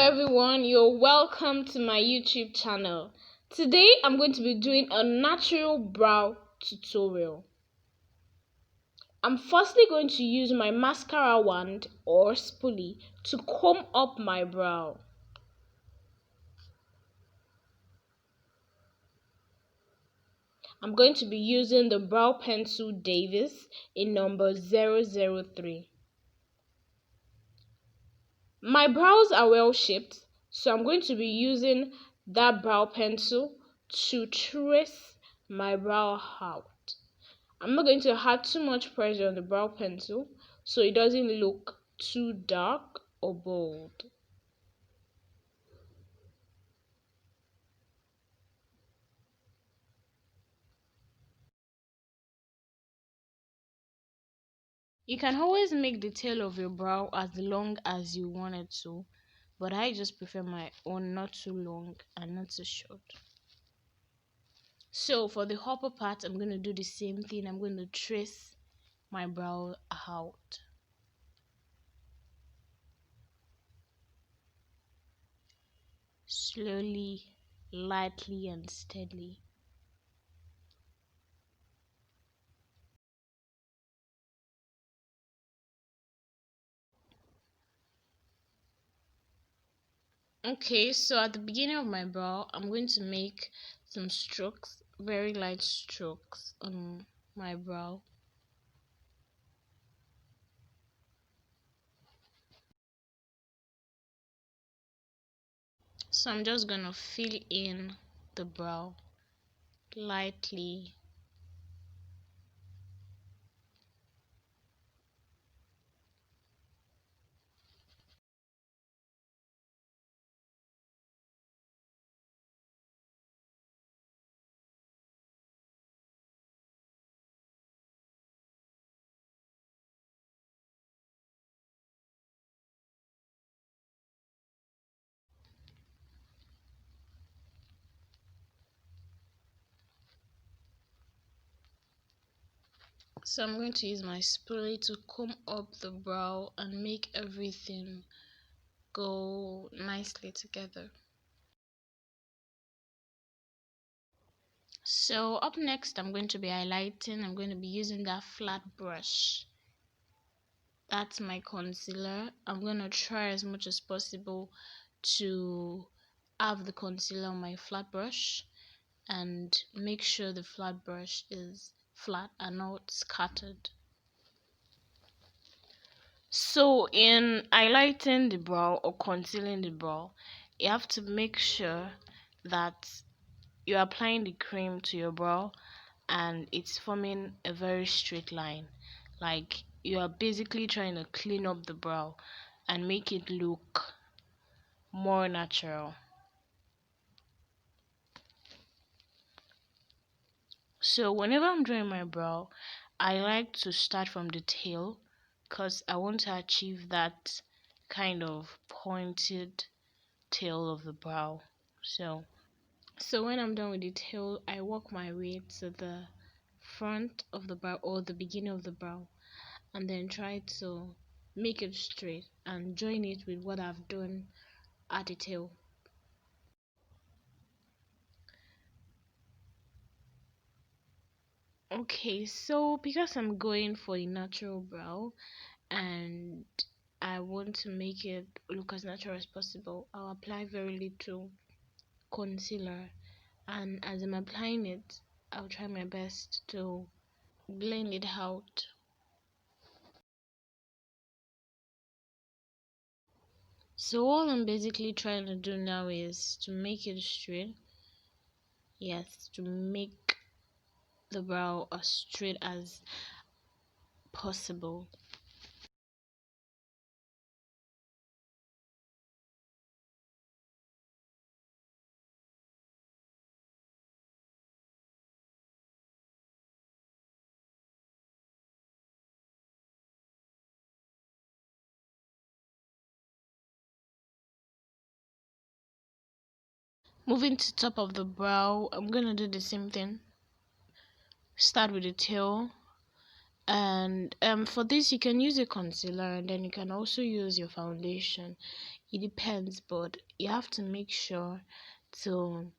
everyone, you're welcome to my YouTube channel. Today I'm going to be doing a natural brow tutorial. I'm firstly going to use my mascara wand or spoolie to comb up my brow. I'm going to be using the brow pencil Davis in number 003. My brows are well shaped, so I'm going to be using that brow pencil to trace my brow out. I'm not going to add too much pressure on the brow pencil so it doesn't look too dark or bold. You can always make the tail of your brow as long as you want it to, but I just prefer my own not too long and not too short. So for the upper part, I'm going to do the same thing. I'm going to trace my brow out. Slowly, lightly and steadily. Okay, so at the beginning of my brow, I'm going to make some strokes, very light strokes on my brow. So I'm just gonna fill in the brow lightly. So I'm going to use my spoolie to comb up the brow and make everything go nicely together. So up next, I'm going to be highlighting. I'm going to be using that flat brush. That's my concealer. I'm going to try as much as possible to have the concealer on my flat brush and make sure the flat brush is flat and not scattered. So in highlighting the brow or concealing the brow, you have to make sure that you're applying the cream to your brow and it's forming a very straight line. Like you are basically trying to clean up the brow and make it look more natural. So whenever I'm drawing my brow, I like to start from the tail because I want to achieve that kind of pointed tail of the brow. So when I'm done with the tail, I work my way to the front of the brow or the beginning of the brow and then try to make it straight and join it with what I've done at the tail. Okay, so because I'm going for a natural brow and I want to make it look as natural as possible, I'll apply very little concealer, and as I'm applying it, I'll try my best to blend it out. So all I'm basically trying to do now is to make it straight. Yes, to make the brow as straight as possible. Moving to top of the brow, I'm gonna do the same thing. Start with the tail, and for this you can use a concealer and then you can also use your foundation It depends, but you have to make sure to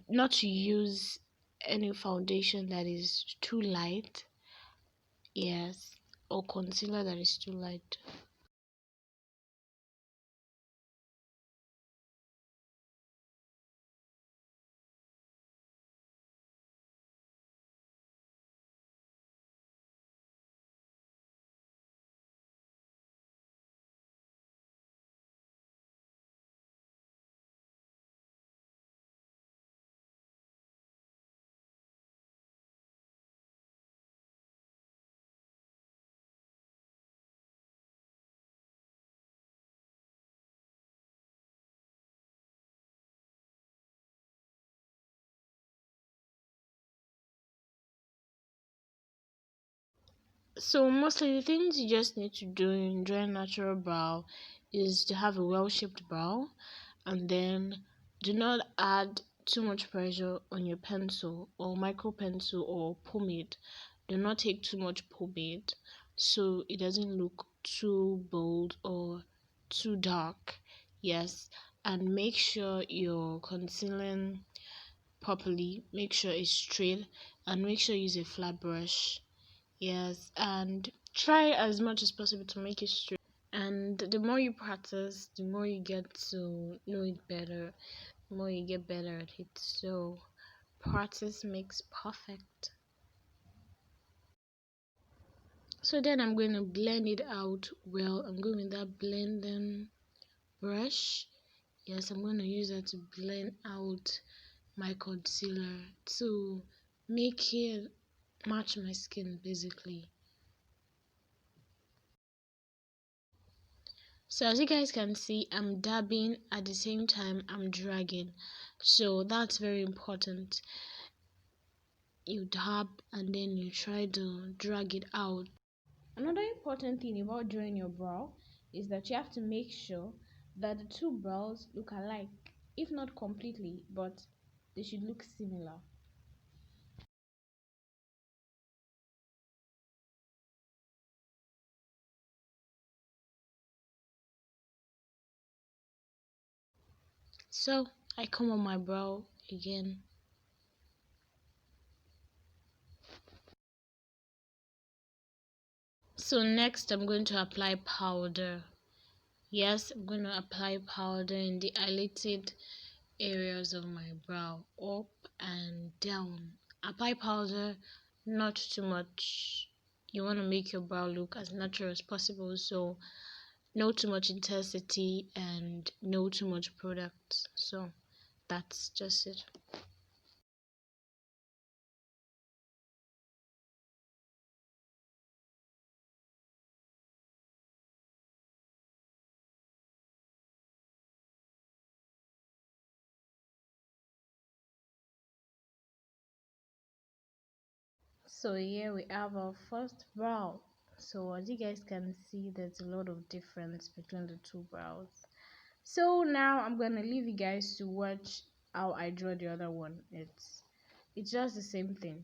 not to use any foundation that is too light, yes, or concealer that is too light. So mostly the things you just need to do in drawing natural brow is to have a well-shaped brow, and then do not add too much pressure on your pencil or micro pencil or pomade. Do not take too much pomade so it doesn't look too bold or too dark. Yes, and make sure you're concealing properly. Make sure it's straight and make sure you use a flat brush. Yes, and try as much as possible to make it straight. And the more you practice, the more you get to know it better, the more you get better at it. So, practice makes perfect. So then I'm going to blend it out well. I'm going with that blending brush. Yes, I'm going to use that to blend out my concealer to make it match my skin basically. So as you guys can see, I'm dabbing at the same time I'm dragging. So that's very important. You dab and then you try to drag it out. Another important thing about drawing your brow is that you have to make sure that the two brows look alike, if not completely, but they should look similar. So I come on my brow again. So next I'm going to apply powder. Yes, I'm going to apply powder in the highlighted areas of my brow, up and down. Apply powder, not too much. You want to make your brow look as natural as possible, so no too much intensity and no too much product. So that's just it. So here we have our first brow. So as you guys can see, there's a lot of difference between the two brows. So now I'm gonna leave you guys to watch how I draw the other one. It's just the same thing.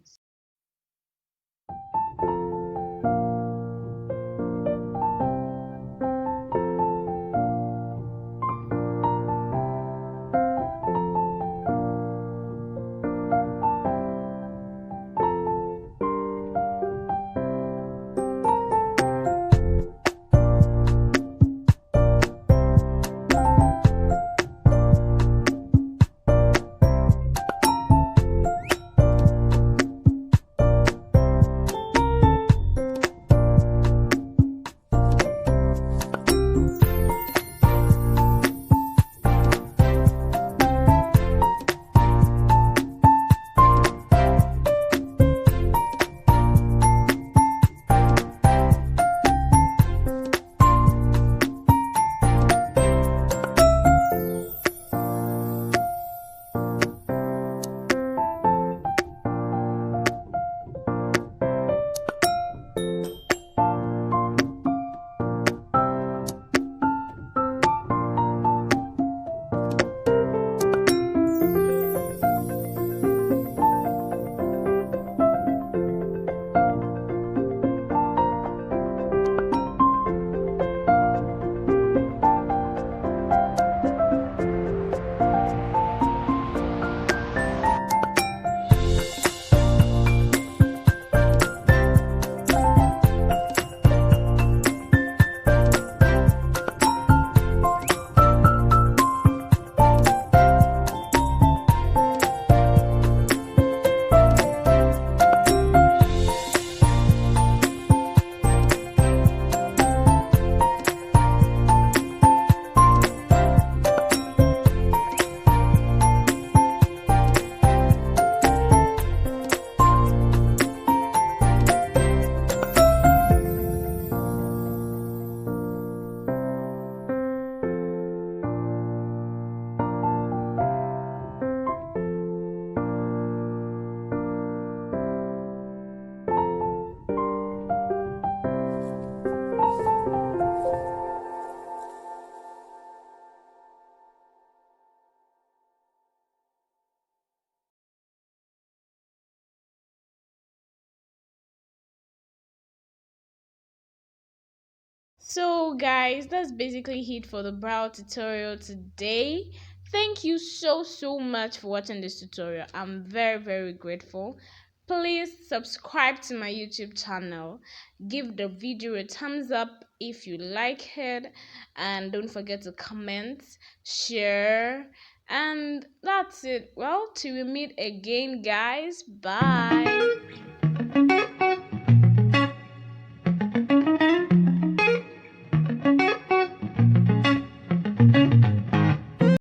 So guys, that's basically it for the brow tutorial today. Thank you so much for watching this tutorial. I'm very grateful. Please subscribe to my YouTube channel. Give the video a thumbs up if you like it, and don't forget to comment, share, and that's it. Well, till we meet again guys. Bye.